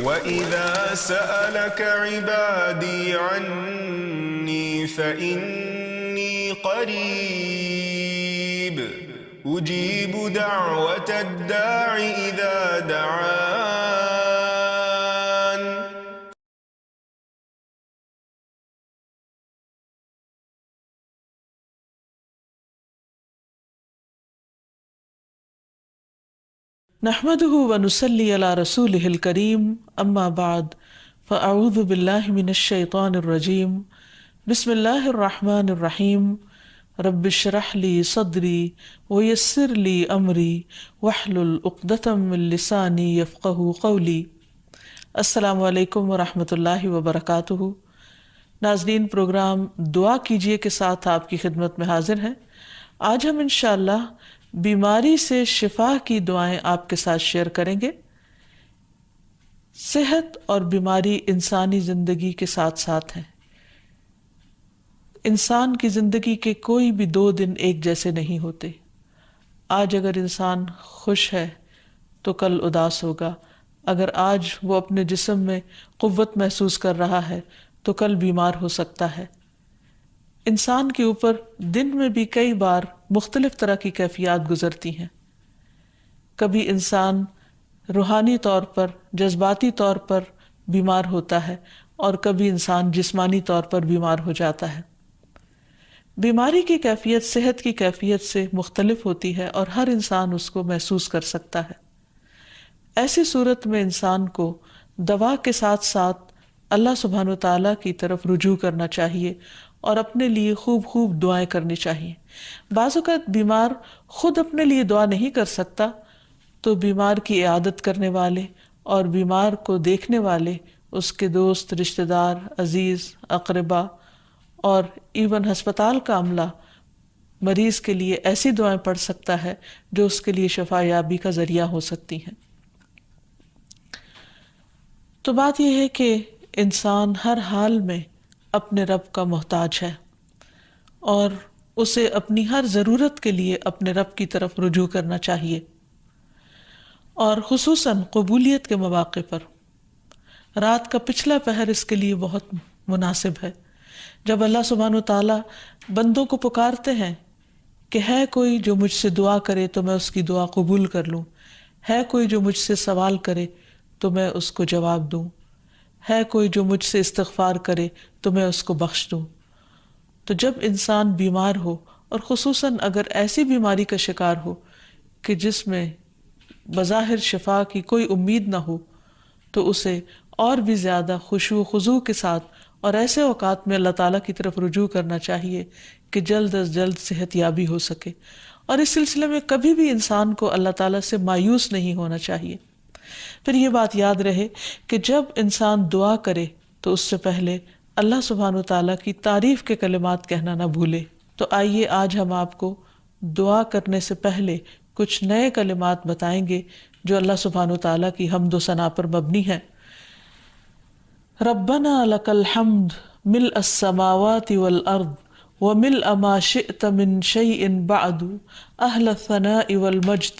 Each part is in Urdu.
وَإِذَا سَأَلَكَ عِبَادِي عَنِّي فَإِنِّي قَرِيبٌ أُجِيبُ دَعْوَةَ الدَّاعِ إِذَا دَعَانِ. نحمده ونصلي على رسوله الكريم اما بعد فاعوذ بالله من الشيطان الرجيم بسم الله الرحمن الرحيم رب اشرح لي صدري ويسر لي امري واحلل عقدة من لساني يفقهوا قولي. السلام علیکم ورحمۃ اللہ وبرکاتہ. ناظرین، پروگرام دعا کیجئے کے ساتھ آپ کی خدمت میں حاضر ہیں. آج ہم انشاءاللہ بیماری سے شفا کی دعائیں آپ کے ساتھ شیئر کریں گے. صحت اور بیماری انسانی زندگی کے ساتھ ساتھ ہیں. انسان کی زندگی کے کوئی بھی 2 دن ایک جیسے نہیں ہوتے. آج اگر انسان خوش ہے تو کل اداس ہوگا. اگر آج وہ اپنے جسم میں قوت محسوس کر رہا ہے تو کل بیمار ہو سکتا ہے. انسان کے اوپر دن میں بھی کئی بار مختلف طرح کی کیفیات گزرتی ہیں. کبھی انسان روحانی طور پر، جذباتی طور پر بیمار ہوتا ہے اور کبھی انسان جسمانی طور پر بیمار ہو جاتا ہے. بیماری کی کیفیت صحت کی کیفیت سے مختلف ہوتی ہے اور ہر انسان اس کو محسوس کر سکتا ہے. ایسی صورت میں انسان کو دوا کے ساتھ ساتھ اللہ سبحانہ و تعالیٰ کی طرف رجوع کرنا چاہیے اور اپنے لیے خوب خوب دعائیں کرنی چاہیے. بعض اوقات بیمار خود اپنے لیے دعا نہیں کر سکتا تو بیمار کی عیادت کرنے والے اور بیمار کو دیکھنے والے، اس کے دوست، رشتہ دار، عزیز، اقربا اور ایون ہسپتال کا عملہ مریض کے لیے ایسی دعائیں پڑھ سکتا ہے جو اس کے لیے شفا یابی کا ذریعہ ہو سکتی ہیں. تو بات یہ ہے کہ انسان ہر حال میں اپنے رب کا محتاج ہے اور اسے اپنی ہر ضرورت کے لیے اپنے رب کی طرف رجوع کرنا چاہیے، اور خصوصاً قبولیت کے مواقع پر. رات کا پچھلا پہر اس کے لیے بہت مناسب ہے، جب اللہ سبحانہ وتعالیٰ بندوں کو پکارتے ہیں کہ ہے کوئی جو مجھ سے دعا کرے تو میں اس کی دعا قبول کر لوں، ہے کوئی جو مجھ سے سوال کرے تو میں اس کو جواب دوں، ہے کوئی جو مجھ سے استغفار کرے تو میں اس کو بخش دوں. تو جب انسان بیمار ہو اور خصوصاً اگر ایسی بیماری کا شکار ہو کہ جس میں بظاہر شفا کی کوئی امید نہ ہو، تو اسے اور بھی زیادہ خشوع و خضوع کے ساتھ اور ایسے اوقات میں اللہ تعالیٰ کی طرف رجوع کرنا چاہیے کہ جلد از جلد صحت یابی ہو سکے. اور اس سلسلے میں کبھی بھی انسان کو اللہ تعالیٰ سے مایوس نہیں ہونا چاہیے. پھر یہ بات یاد رہے کہ جب انسان دعا کرے تو اس سے پہلے اللہ سبحانہ وتعالیٰ کی تعریف کے کلمات کہنا نہ بھولے. تو آئیے آج ہم آپ کو دعا کرنے سے پہلے کچھ نئے کلمات بتائیں گے جو اللہ سبحانہ وتعالیٰ کی حمد و ثنا پر مبنی ہیں. ربنا لک الحمد ملء السماوات والارض وملء ما شئت من شیء بعد اہل الثناء والمجد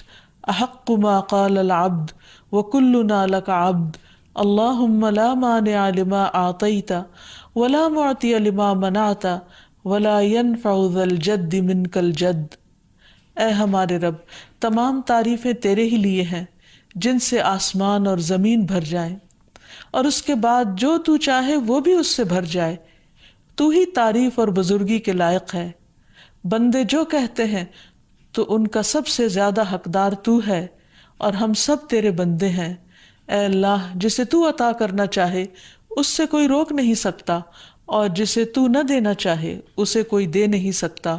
احق ما قال العبد وكلنا لك عبد اللهم لا مانع لما اعطيت ولا معطي لما منعت ولا ينفع ذا الجد منك الجد. اے ہمارے رب، تمام تعریفیں تیرے ہی لیے ہیں جن سے آسمان اور زمین بھر جائیں، اور اس کے بعد جو تو چاہے وہ بھی اس سے بھر جائے. تو ہی تعریف اور بزرگی کے لائق ہے. بندے جو کہتے ہیں تو ان کا سب سے زیادہ حقدار تو ہے، اور ہم سب تیرے بندے ہیں. اے اللہ، جسے تو عطا کرنا چاہے اس سے کوئی روک نہیں سکتا، اور جسے تو نہ دینا چاہے اسے کوئی دے نہیں سکتا،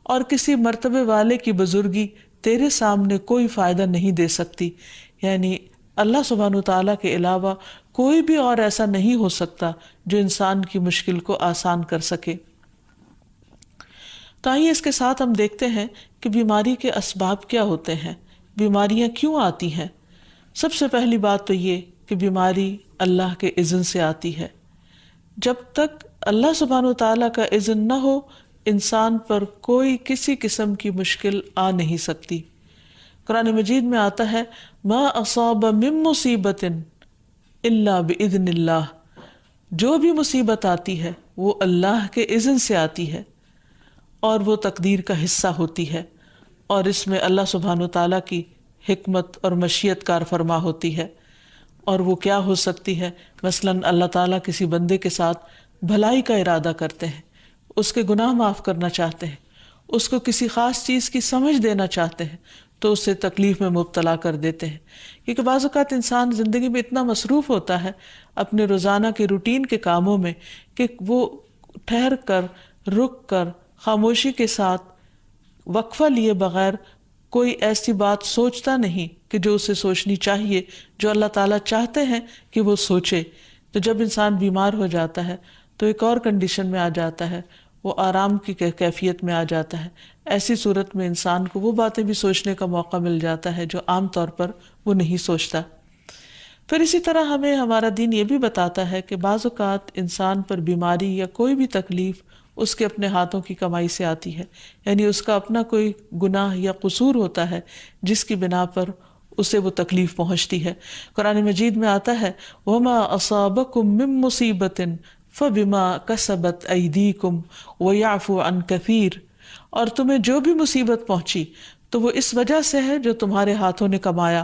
اور کسی مرتبے والے کی بزرگی تیرے سامنے کوئی فائدہ نہیں دے سکتی. یعنی اللہ سبحانہ وتعالیٰ کے علاوہ کوئی بھی اور ایسا نہیں ہو سکتا جو انسان کی مشکل کو آسان کر سکے. تو آئیے اس کے ساتھ ہم دیکھتے ہیں کہ بیماری کے اسباب کیا ہوتے ہیں، بیماریاں کیوں آتی ہیں. سب سے پہلی بات تو یہ کہ بیماری اللہ کے اذن سے آتی ہے. جب تک اللہ سبحانہ وتعالیٰ کا اذن نہ ہو انسان پر کوئی کسی قسم کی مشکل آ نہیں سکتی. قرآن مجید میں آتا ہے ما اصاب من مصیبت الا باذن اللہ، جو بھی مصیبت آتی ہے وہ اللہ کے اذن سے آتی ہے اور وہ تقدیر کا حصہ ہوتی ہے، اور اس میں اللہ سبحانہ وتعالیٰ کی حکمت اور مشیت کار فرما ہوتی ہے۔ اور وہ کیا ہو سکتی ہے؟ مثلاً اللہ تعالیٰ کسی بندے کے ساتھ بھلائی کا ارادہ کرتے ہیں، اس کے گناہ معاف کرنا چاہتے ہیں، اس کو کسی خاص چیز کی سمجھ دینا چاہتے ہیں، تو اسے تکلیف میں مبتلا کر دیتے ہیں، کیونکہ بعض اوقات انسان زندگی میں اتنا مصروف ہوتا ہے اپنے روزانہ کے روٹین کے کاموں میں کہ وہ ٹھہر کر، رک کر، خاموشی کے ساتھ وقفہ لیے بغیر کوئی ایسی بات سوچتا نہیں کہ جو اسے سوچنی چاہیے، جو اللہ تعالیٰ چاہتے ہیں کہ وہ سوچے۔ تو جب انسان بیمار ہو جاتا ہے تو ایک اور کنڈیشن میں آ جاتا ہے، وہ آرام کی کیفیت میں آ جاتا ہے۔ ایسی صورت میں انسان کو وہ باتیں بھی سوچنے کا موقع مل جاتا ہے جو عام طور پر وہ نہیں سوچتا۔ پھر اسی طرح ہمیں ہمارا دین یہ بھی بتاتا ہے کہ بعض اوقات انسان پر بیماری یا کوئی بھی تکلیف اس کے اپنے ہاتھوں کی کمائی سے آتی ہے، یعنی اس کا اپنا کوئی گناہ یا قصور ہوتا ہے جس کی بنا پر اسے وہ تکلیف پہنچتی ہے۔ قرآن مجید میں آتا ہے وَمَا أَصَابَكُم مِّن مُّصِيبَةٍ فَبِمَا كَسَبَتْ أَيْدِيكُمْ وَيَعْفُو عَن كَثِيرٍ، اور تمہیں جو بھی مصیبت پہنچی تو وہ اس وجہ سے ہے جو تمہارے ہاتھوں نے کمایا،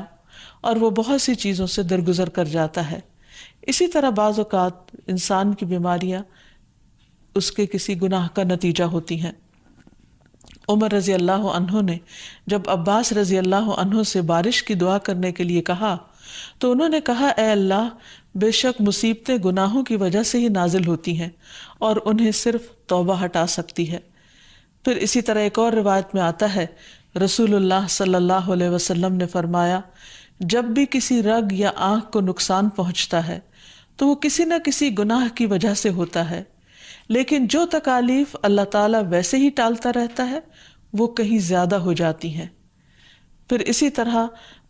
اور وہ بہت سی چیزوں سے درگزر کر جاتا ہے۔ اسی طرح بعض اوقات انسان کی بیماریاں اس کے کسی گناہ کا نتیجہ ہوتی ہیں۔ عمر رضی اللہ عنہ نے جب عباس رضی اللہ عنہ سے بارش کی دعا کرنے کے لیے کہا تو انہوں نے کہا اے اللہ، بے شک مصیبتیں گناہوں کی وجہ سے ہی نازل ہوتی ہیں اور انہیں صرف توبہ ہٹا سکتی ہے۔ پھر اسی طرح ایک اور روایت میں آتا ہے رسول اللہ صلی اللہ علیہ وسلم نے فرمایا جب بھی کسی رگ یا آنکھ کو نقصان پہنچتا ہے تو وہ کسی نہ کسی گناہ کی وجہ سے ہوتا ہے، لیکن جو تکالیف اللہ تعالیٰ ویسے ہی ٹالتا رہتا ہے وہ کہیں زیادہ ہو جاتی ہیں۔ پھر اسی طرح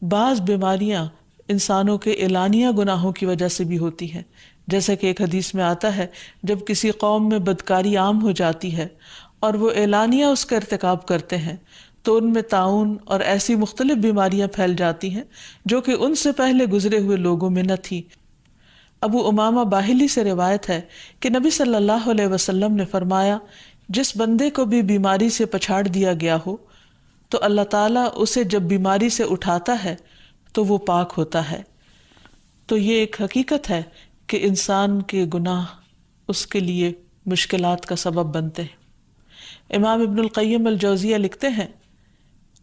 بعض بیماریاں انسانوں کے اعلانیہ گناہوں کی وجہ سے بھی ہوتی ہیں، جیسا کہ ایک حدیث میں آتا ہے جب کسی قوم میں بدکاری عام ہو جاتی ہے اور وہ اعلانیہ اس کا ارتکاب کرتے ہیں تو ان میں طاعون اور ایسی مختلف بیماریاں پھیل جاتی ہیں جو کہ ان سے پہلے گزرے ہوئے لوگوں میں نہ تھی۔ ابو امامہ باہلی سے روایت ہے کہ نبی صلی اللہ علیہ وسلم نے فرمایا جس بندے کو بھی بیماری سے پچھاڑ دیا گیا ہو تو اللہ تعالیٰ اسے جب بیماری سے اٹھاتا ہے تو وہ پاک ہوتا ہے۔ تو یہ ایک حقیقت ہے کہ انسان کے گناہ اس کے لیے مشکلات کا سبب بنتے ہیں۔ امام ابن القیم الجوزیہ لکھتے ہیں،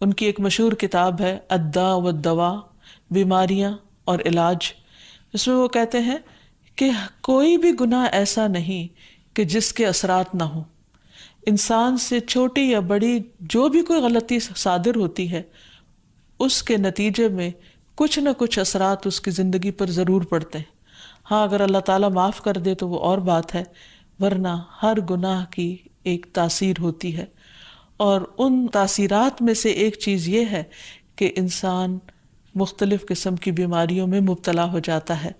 ان کی ایک مشہور کتاب ہے الداء والدواء، بیماریاں اور علاج، اس میں وہ کہتے ہیں کہ کوئی بھی گناہ ایسا نہیں کہ جس کے اثرات نہ ہوں۔ انسان سے چھوٹی یا بڑی جو بھی کوئی غلطی صادر ہوتی ہے اس کے نتیجے میں کچھ نہ کچھ اثرات اس کی زندگی پر ضرور پڑتے ہیں۔ ہاں اگر اللہ تعالیٰ معاف کر دے تو وہ اور بات ہے، ورنہ ہر گناہ کی ایک تاثیر ہوتی ہے، اور ان تاثیرات میں سے ایک چیز یہ ہے کہ انسان مختلف قسم کی بیماریوں میں مبتلا ہو جاتا ہے۔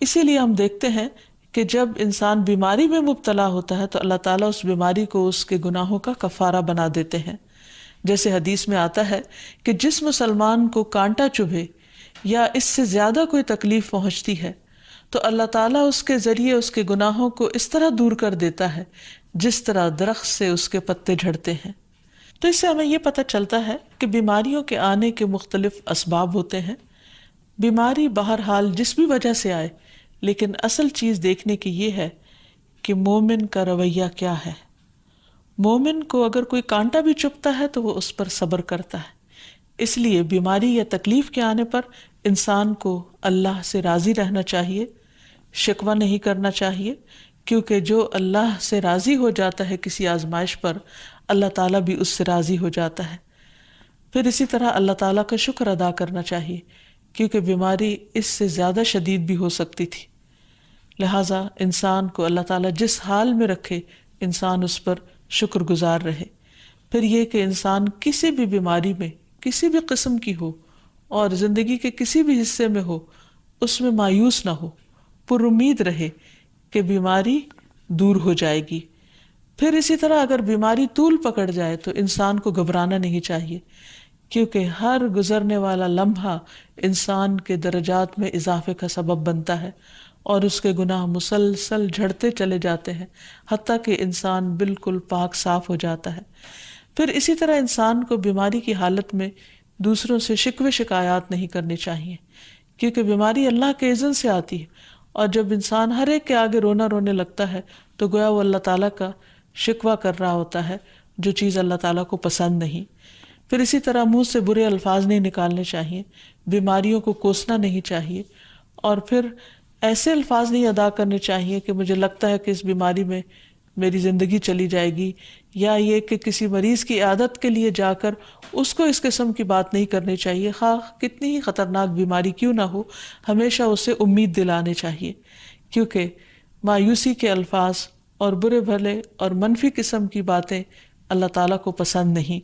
اسی لیے ہم دیکھتے ہیں کہ جب انسان بیماری میں مبتلا ہوتا ہے تو اللہ تعالیٰ اس بیماری کو اس کے گناہوں کا کفارہ بنا دیتے ہیں۔ جیسے حدیث میں آتا ہے کہ جس مسلمان کو کانٹا چبھے یا اس سے زیادہ کوئی تکلیف پہنچتی ہے تو اللہ تعالیٰ اس کے ذریعے اس کے گناہوں کو اس طرح دور کر دیتا ہے جس طرح درخت سے اس کے پتے جھڑتے ہیں۔ تو اس سے ہمیں یہ پتہ چلتا ہے کہ بیماریوں کے آنے کے مختلف اسباب ہوتے ہیں۔ بیماری بہرحال جس بھی وجہ سے آئے، لیکن اصل چیز دیکھنے کی یہ ہے کہ مومن کا رویہ کیا ہے۔ مومن کو اگر کوئی کانٹا بھی چبھتا ہے تو وہ اس پر صبر کرتا ہے۔ اس لیے بیماری یا تکلیف کے آنے پر انسان کو اللہ سے راضی رہنا چاہیے، شکوہ نہیں کرنا چاہیے، کیونکہ جو اللہ سے راضی ہو جاتا ہے کسی آزمائش پر، اللہ تعالیٰ بھی اس سے راضی ہو جاتا ہے۔ پھر اسی طرح اللہ تعالیٰ کا شکر ادا کرنا چاہیے، کیونکہ بیماری اس سے زیادہ شدید بھی ہو سکتی تھی۔ لہٰذا انسان کو اللہ تعالیٰ جس حال میں رکھے انسان اس پر شکر گزار رہے۔ پھر یہ کہ انسان کسی بھی بیماری میں کسی بھی قسم کی ہو اور زندگی کے کسی بھی حصے میں ہو، اس میں مایوس نہ ہو، پر امید رہے کہ بیماری دور ہو جائے گی۔ پھر اسی طرح اگر بیماری طول پکڑ جائے تو انسان کو گھبرانا نہیں چاہیے، کیونکہ ہر گزرنے والا لمحہ انسان کے درجات میں اضافے کا سبب بنتا ہے اور اس کے گناہ مسلسل جھڑتے چلے جاتے ہیں حتیٰ کہ انسان بالکل پاک صاف ہو جاتا ہے۔ پھر اسی طرح انسان کو بیماری کی حالت میں دوسروں سے شکوے شکایات نہیں کرنی چاہیے، کیونکہ بیماری اللہ کے اذن سے آتی ہے، اور جب انسان ہر ایک کے آگے رونے لگتا ہے تو گویا وہ اللہ تعالیٰ کا شکوہ کر رہا ہوتا ہے، جو چیز اللہ تعالیٰ کو پسند نہیں۔ پھر اسی طرح منہ سے برے الفاظ نہیں نکالنے چاہیے، بیماریوں کو کوسنا نہیں چاہیے، اور پھر ایسے الفاظ نہیں ادا کرنے چاہیے کہ مجھے لگتا ہے کہ اس بیماری میں میری زندگی چلی جائے گی، یا یہ کہ کسی مریض کی عیادت کے لیے جا کر اس کو اس قسم کی بات نہیں کرنی چاہیے، خواہ کتنی ہی خطرناک بیماری کیوں نہ ہو، ہمیشہ اسے امید دلانے چاہیے، کیونکہ مایوسی کے الفاظ اور برے بھلے اور منفی قسم کی باتیں اللہ تعالیٰ کو پسند نہیں،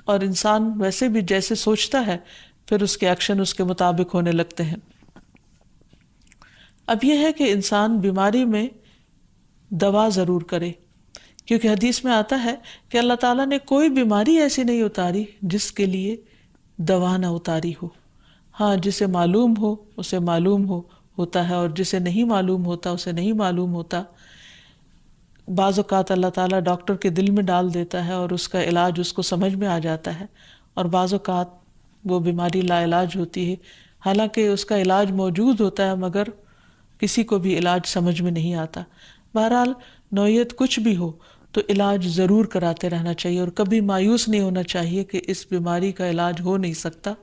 اور انسان ویسے بھی جیسے سوچتا ہے پھر اس کے ایکشن اس کے مطابق ہونے لگتے ہیں۔ اب یہ ہے کہ انسان بیماری میں دوا ضرور کرے، کیونکہ حدیث میں آتا ہے کہ اللہ تعالیٰ نے کوئی بیماری ایسی نہیں اتاری جس کے لیے دوا نہ اتاری ہو۔ ہاں، جسے معلوم ہو اسے معلوم ہوتا ہے، اور جسے نہیں معلوم ہوتا اسے نہیں معلوم ہوتا۔ بعض اوقات اللہ تعالیٰ ڈاکٹر کے دل میں ڈال دیتا ہے اور اس کا علاج اس کو سمجھ میں آ جاتا ہے، اور بعض اوقات وہ بیماری لا علاج ہوتی ہے، حالانکہ اس کا علاج موجود ہوتا ہے مگر کسی کو بھی علاج سمجھ میں نہیں آتا۔ بہرحال نوعیت کچھ بھی ہو تو علاج ضرور کراتے رہنا چاہیے، اور کبھی مایوس نہیں ہونا چاہیے کہ اس بیماری کا علاج ہو نہیں سکتا،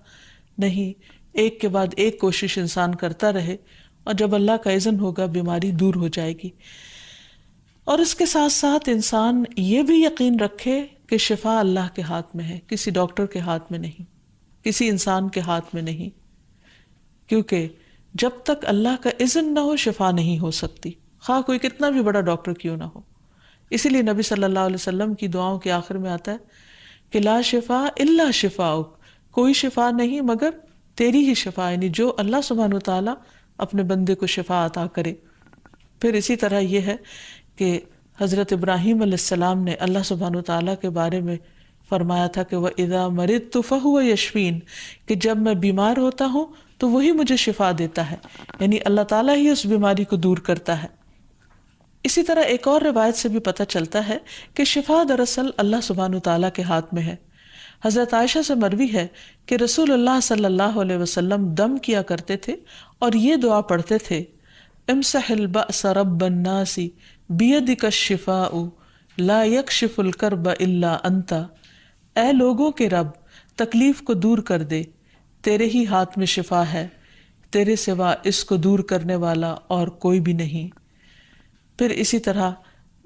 نہیں، ایک کے بعد ایک کوشش انسان کرتا رہے، اور جب اللہ کا اذن ہوگا بیماری دور ہو جائے گی۔ اور اس کے ساتھ ساتھ انسان یہ بھی یقین رکھے کہ شفا اللہ کے ہاتھ میں ہے، کسی ڈاکٹر کے ہاتھ میں نہیں، کسی انسان کے ہاتھ میں نہیں، کیونکہ جب تک اللہ کا اذن نہ ہو شفا نہیں ہو سکتی، خواہ کوئی کتنا بھی بڑا ڈاکٹر کیوں نہ ہو۔ اسی لیے نبی صلی اللہ علیہ وسلم کی دعاؤں کے آخر میں آتا ہے کہ لا شفا الا شفاؤک، کوئی شفا نہیں مگر تیری ہی شفا، یعنی جو اللہ سبحانہ وتعالیٰ اپنے بندے کو شفا عطا کرے۔ پھر اسی طرح یہ ہے کہ حضرت ابراہیم علیہ السلام نے اللہ سبحانہ وتعالیٰ کے بارے میں فرمایا تھا کہ وَإِذَا مَرِضْتُ فَهُوَ يَشْفِينِ، کہ جب میں بیمار ہوتا ہوں تو وہی مجھے شفا دیتا ہے، یعنی اللہ تعالیٰ ہی اس بیماری کو دور کرتا ہے۔ اسی طرح ایک اور روایت سے بھی پتہ چلتا ہے کہ شفا دراصل اللہ سبحانہ وتعالیٰ کے ہاتھ میں ہے۔ حضرت عائشہ سے مروی ہے کہ رسول اللہ صلی اللہ علیہ وسلم دم کیا کرتے تھے اور یہ دعا پڑھتے تھے، امسح البأس رب الناس بیدک الشفاء لا یکشف الکرب الا انت، اے لوگوں کے رب تکلیف کو دور کر دے، تیرے ہی ہاتھ میں شفا ہے، تیرے سوا اس کو دور کرنے والا اور کوئی بھی نہیں۔ پھر اسی طرح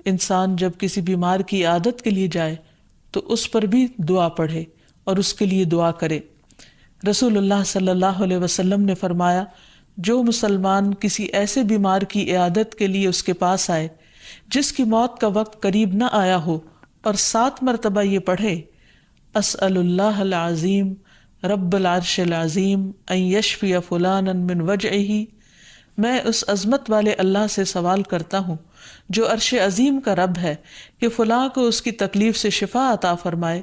انسان جب کسی بیمار کی عادت کے لیے جائے تو اس پر بھی دعا پڑھے اور اس کے لیے دعا کرے۔ رسول اللہ صلی اللہ علیہ وسلم نے فرمایا، جو مسلمان کسی ایسے بیمار کی عیادت کے لیے اس کے پاس آئے جس کی موت کا وقت قریب نہ آیا ہو اور 7 مرتبہ یہ پڑھے، اسأل اللہ العظیم رب العرش العظیم ان یشفی فلانا من وجعہ، میں اس عظمت والے اللہ سے سوال کرتا ہوں جو عرش عظیم کا رب ہے کہ فلاں کو اس کی تکلیف سے شفا عطا فرمائے،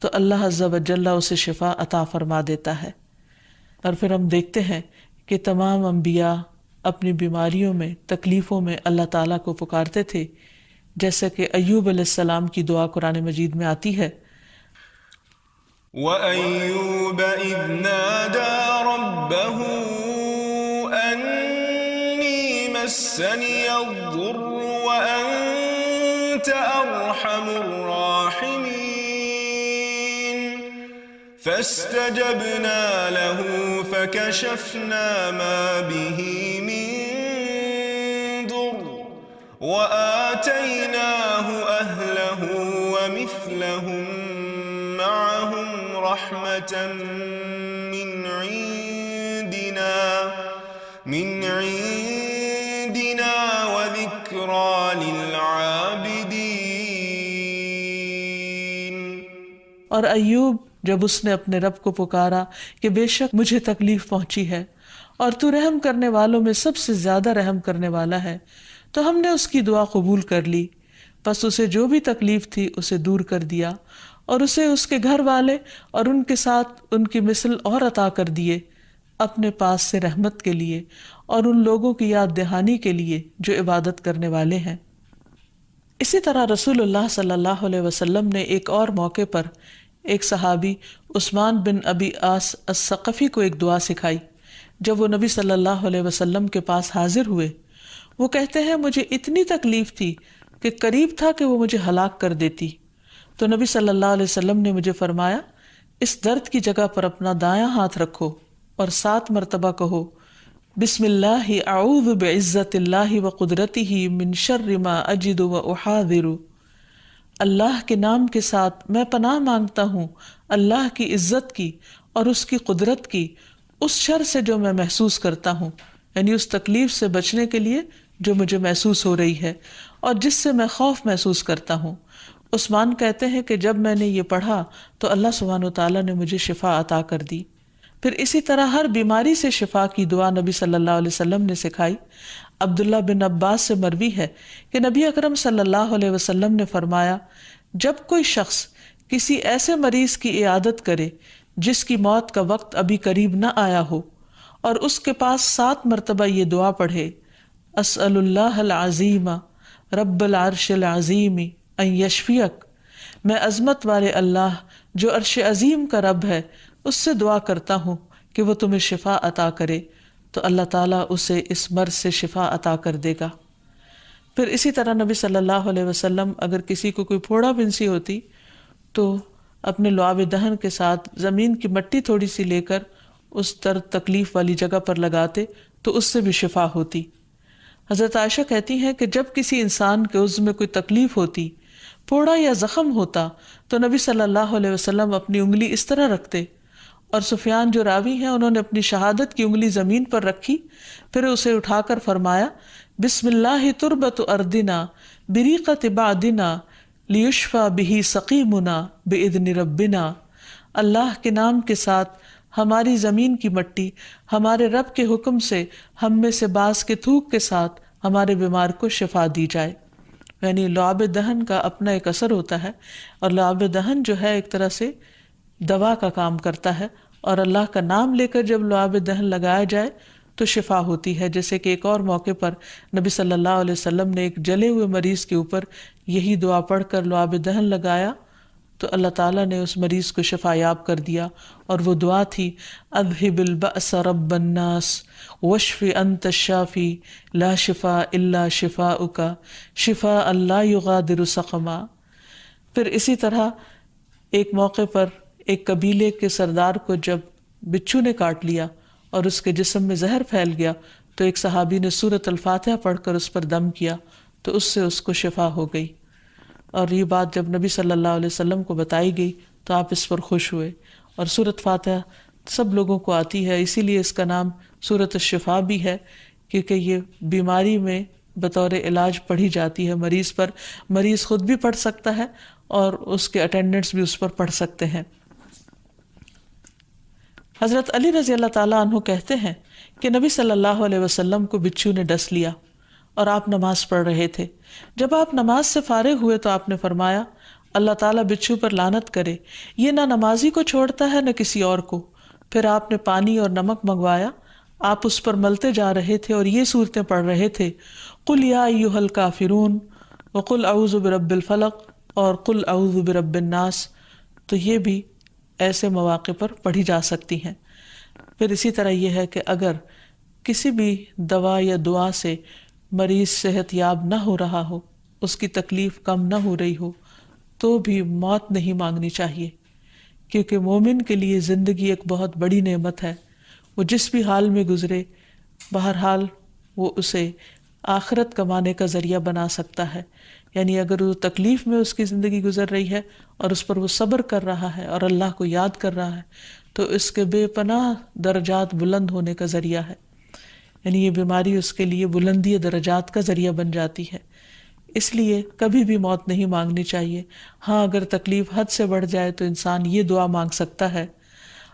تو اللہ عز و جل اسے شفا عطا فرما دیتا ہے۔ اور پھر ہم دیکھتے ہیں کہ تمام انبیاء اپنی بیماریوں میں، تکلیفوں میں اللہ تعالیٰ کو پکارتے تھے، جیسا کہ ایوب علیہ السلام کی دعا قرآن مجید میں آتی ہے، وَأَيُّوبَ إِذْ نَادَى رَبَّهُ أَنِّي مَسَّنِيَ الضُّرُّ وَأَنْتَ أَرْحَمُ الرَّاحِمِينَ فَاسْتَجَبْنَا لَهُ فَكَشَفْنَا مَا بِهِ مِنْ ضُرٍّ وَآتَيْنَاهُ أَهْلَهُ وَمِثْلَهُمْ مَعَهُمْ رَحْمَةً مِنْ عِنْدِنَا وَذِكْرَى لِلْعَابِدِينَ۔ اور ایوب جب اس نے اپنے رب کو پکارا کہ بے شک مجھے تکلیف پہنچی ہے اور تو رحم کرنے والوں میں سب سے زیادہ رحم کرنے والا ہے، تو ہم نے اس کی دعا قبول کر لی، پس اسے جو بھی تکلیف تھی اسے دور کر دیا اور اسے اس کے گھر والے اور ان کے ساتھ ان کی مثل اور عطا کر دیے اپنے پاس سے رحمت کے لیے اور ان لوگوں کی یاد دہانی کے لیے جو عبادت کرنے والے ہیں۔ اسی طرح رسول اللہ صلی اللہ علیہ وسلم نے ایک اور موقع پر ایک صحابی عثمان بن ابی عاص الثقفی کو ایک دعا سکھائی۔ جب وہ نبی صلی اللہ علیہ وسلم کے پاس حاضر ہوئے، وہ کہتے ہیں مجھے اتنی تکلیف تھی کہ قریب تھا کہ وہ مجھے ہلاک کر دیتی، تو نبی صلی اللہ علیہ وسلم نے مجھے فرمایا اس درد کی جگہ پر اپنا دایاں ہاتھ رکھو اور 7 مرتبہ کہو بسم اللہ اعوذ بعزت اللہ وقدرتہ من شر ما اجد واحاذر۔ اللہ کے نام کے ساتھ میں پناہ مانگتا ہوں اللہ کی عزت کی اور اس کی قدرت کی اس شر سے جو میں محسوس کرتا ہوں، یعنی اس تکلیف سے بچنے کے لیے جو مجھے محسوس ہو رہی ہے اور جس سے میں خوف محسوس کرتا ہوں۔ عثمان کہتے ہیں کہ جب میں نے یہ پڑھا تو اللہ سبحانہ وتعالیٰ نے مجھے شفا عطا کر دی۔ پھر اسی طرح ہر بیماری سے شفا کی دعا نبی صلی اللہ علیہ وسلم نے سکھائی۔ عبداللہ بن عباس سے مروی ہے کہ نبی اکرم صلی اللہ علیہ وسلم نے فرمایا جب کوئی شخص کسی ایسے مریض کی عیادت کرے جس کی موت کا وقت ابھی قریب نہ آیا ہو اور اس کے پاس 7 مرتبہ یہ دعا پڑھے اسأل اللہ العظیم رب العرش العظیم ان یشفیک، میں عظمت والے اللہ جو عرش عظیم کا رب ہے اس سے دعا کرتا ہوں کہ وہ تمہیں شفا عطا کرے، تو اللہ تعالیٰ اسے اس مرض سے شفا عطا کر دے گا۔ پھر اسی طرح نبی صلی اللہ علیہ وسلم اگر کسی کو کوئی پھوڑا بنسی ہوتی تو اپنے لعاب دہن کے ساتھ زمین کی مٹی تھوڑی سی لے کر اس درد تکلیف والی جگہ پر لگاتے تو اس سے بھی شفا ہوتی۔ حضرت عائشہ کہتی ہیں کہ جب کسی انسان کے عضو میں کوئی تکلیف ہوتی، پھوڑا یا زخم ہوتا، تو نبی صلی اللہ علیہ وسلم اپنی انگلی اس طرح رکھتے، اور سفیان جو راوی ہیں انہوں نے اپنی شہادت کی انگلی زمین پر رکھی، پھر اسے اٹھا کر فرمایا بسم اللہ تربت اردنا بریقت بعدنا لیشفى به سقیمنا باذن ربنا، اللہ کے نام کے ساتھ ہماری زمین کی مٹی ہمارے رب کے حکم سے ہم میں سے بعض کے تھوک کے ساتھ ہمارے بیمار کو شفا دی جائے۔ یعنی لعاب دہن کا اپنا ایک اثر ہوتا ہے، اور لعاب دہن جو ہے ایک طرح سے دوا کا کام کرتا ہے، اور اللہ کا نام لے کر جب لعاب دہن لگایا جائے تو شفا ہوتی ہے۔ جیسے کہ ایک اور موقع پر نبی صلی اللہ علیہ وسلم نے ایک جلے ہوئے مریض کے اوپر یہی دعا پڑھ کر لعاب دہن لگایا تو اللہ تعالیٰ نے اس مریض کو شفا یاب کر دیا، اور وہ دعا تھی اذہب البأس رب الناس واشف انت الشافی لا شفاء الا شفاؤک شفاء لا یغادر سقما۔ پھر اسی طرح ایک موقع پر ایک قبیلے کے سردار کو جب بچھو نے کاٹ لیا اور اس کے جسم میں زہر پھیل گیا تو ایک صحابی نے سورۃ الفاتحہ پڑھ کر اس پر دم کیا تو اس سے اس کو شفا ہو گئی، اور یہ بات جب نبی صلی اللہ علیہ وسلم کو بتائی گئی تو آپ اس پر خوش ہوئے۔ اور سورۃ فاتحہ سب لوگوں کو آتی ہے، اسی لیے اس کا نام سورۃ الشفا بھی ہے، کیونکہ یہ بیماری میں بطور علاج پڑھی جاتی ہے مریض پر، مریض خود بھی پڑھ سکتا ہے اور اس کے اٹینڈنٹس بھی اس پر پڑھ سکتے ہیں۔ حضرت علی رضی اللہ تعالیٰ عنہ کہتے ہیں کہ نبی صلی اللہ علیہ وسلم کو بچھو نے ڈس لیا اور آپ نماز پڑھ رہے تھے۔ جب آپ نماز سے فارغ ہوئے تو آپ نے فرمایا اللہ تعالیٰ بچھو پر لعنت کرے، یہ نہ نمازی کو چھوڑتا ہے نہ کسی اور کو۔ پھر آپ نے پانی اور نمک منگوایا، آپ اس پر ملتے جا رہے تھے اور یہ صورتیں پڑھ رہے تھے قل یا ایھا الکافرون وقل اعوذ برب الفلق اور قل اعوذ برب الناس، تو یہ بھی ایسے مواقع پر پڑھی جا سکتی ہیں۔ پھر اسی طرح یہ ہے کہ اگر کسی بھی دوا یا دعا سے مریض صحت یاب نہ ہو رہا ہو، اس کی تکلیف کم نہ ہو رہی ہو، تو بھی موت نہیں مانگنی چاہیے، کیونکہ مومن کے لیے زندگی ایک بہت بڑی نعمت ہے۔ وہ جس بھی حال میں گزرے، بہرحال وہ اسے آخرت کمانے کا ذریعہ بنا سکتا ہے۔ یعنی اگر وہ تکلیف میں اس کی زندگی گزر رہی ہے اور اس پر وہ صبر کر رہا ہے اور اللہ کو یاد کر رہا ہے تو اس کے بے پناہ درجات بلند ہونے کا ذریعہ ہے۔ یعنی یہ بیماری اس کے لیے بلندی درجات کا ذریعہ بن جاتی ہے، اس لیے کبھی بھی موت نہیں مانگنی چاہیے۔ ہاں اگر تکلیف حد سے بڑھ جائے تو انسان یہ دعا مانگ سکتا ہے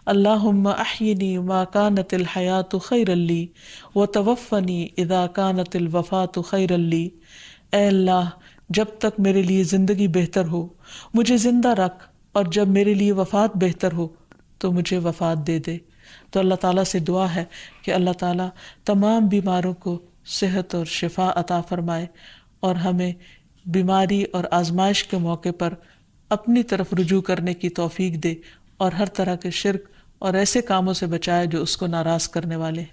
اللہم احینی ما کانت الحیات خیرا لی وتوفنی اذا کانت الوفات خیرا لی، اے اللہ جب تک میرے لیے زندگی بہتر ہو مجھے زندہ رکھ، اور جب میرے لیے وفات بہتر ہو تو مجھے وفات دے دے۔ تو اللہ تعالیٰ سے دعا ہے کہ اللہ تعالیٰ تمام بیماروں کو صحت اور شفا عطا فرمائے اور ہمیں بیماری اور آزمائش کے موقع پر اپنی طرف رجوع کرنے کی توفیق دے اور ہر طرح کے شرک اور ایسے کاموں سے بچائے جو اس کو ناراض کرنے والے۔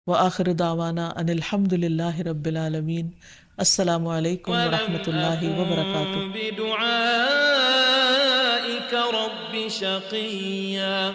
وآخر دعوانا ان الحمد للہ رب العالمین۔ السلام علیکم ورحمۃ اللہ وبرکاتہ۔ بدعائك رب شقيا